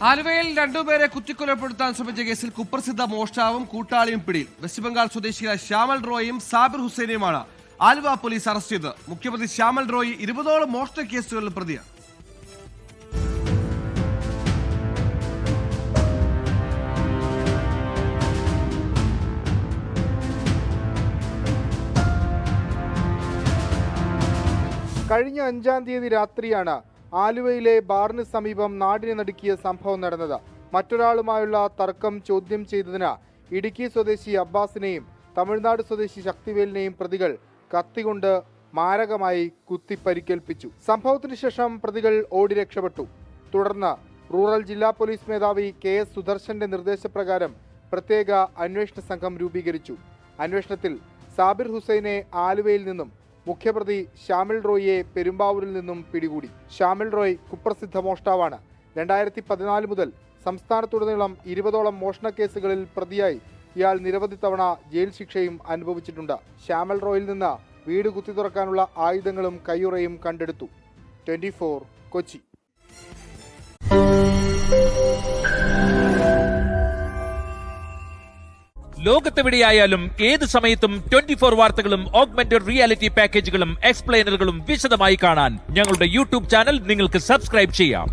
ആലുവയിൽ രണ്ടുപേരെ കുത്തിക്കൊലപ്പെടുത്താൻ ശ്രമിച്ച കേസിൽ കുപ്രസിദ്ധ മോഷ്ടാവും കൂട്ടാളിയും പിടിയിൽ. വെസ്റ്റ് ബംഗാൾ സ്വദേശികളായ ശ്യാമൽ റോയിയും സാബിർ ഹുസൈനെയുമാണ് ആലുവ പോലീസ് അറസ്റ്റ് ചെയ്തത്. മുഖ്യപ്രതി ശ്യാമൽ റോയി 20ഓളം മോഷണ കേസുകളിൽ പ്രതിയാണ്. കഴിഞ്ഞ 5-ാം തീയതി രാത്രിയാണ് ആലുവയിലെ ബാറിന് സമീപം നാടിനെ നടുക്കിയ സംഭവം നടന്നത്. മറ്റൊരാളുമായുള്ള തർക്കം ചോദ്യം ചെയ്തതിന് ഇടുക്കി സ്വദേശി അബ്ബാസിനെയും തമിഴ്നാട് സ്വദേശി ശക്തിവേലിനെയും പ്രതികൾ കത്തികൊണ്ട് മാരകമായി കുത്തിപ്പരിക്കേൽപ്പിച്ചു. സംഭവത്തിന് ശേഷം പ്രതികൾ ഓടി രക്ഷപ്പെട്ടു. തുടർന്ന് റൂറൽ ജില്ലാ പോലീസ് മേധാവി KS സുദർശന്റെ നിർദ്ദേശപ്രകാരം പ്രത്യേക അന്വേഷണ സംഘം രൂപീകരിച്ചു. അന്വേഷണത്തിൽ സാബിർ ഹുസൈനെ ആലുവയിൽ നിന്നും മുഖ്യപ്രതി ശ്യാമൽ റോയിയെ പെരുമ്പാവൂരിൽ നിന്നും പിടികൂടി. ശ്യാമൽ റോയ് കുപ്രസിദ്ധ മോഷ്ടാവാണ്. 2014 മുതൽ സംസ്ഥാനത്തുടനീളം 20ഓളം മോഷണ കേസുകളിൽ പ്രതിയായി ഇയാൾ നിരവധി തവണ ജയിൽ ശിക്ഷയും അനുഭവിച്ചിട്ടുണ്ട്. ശ്യാമൽ റോയിൽ നിന്ന് വീട് കുത്തി തുറക്കാനുള്ള ആയുധങ്ങളും കയ്യുറയും കണ്ടെടുത്തു. 24 കൊച്ചി. ലോകത്തെവിടെയായാലും ഏത് സമയത്തും 24 വാർത്തകളും ഓഗ്മെന്റഡ് റിയാലിറ്റി പാക്കേജുകളും എക്സ്പ്ലെയിനറുകളും വിശദമായി കാണാൻ ഞങ്ങളുടെ യൂട്യൂബ് ചാനൽ നിങ്ങൾക്ക് സബ്സ്ക്രൈബ് ചെയ്യാം.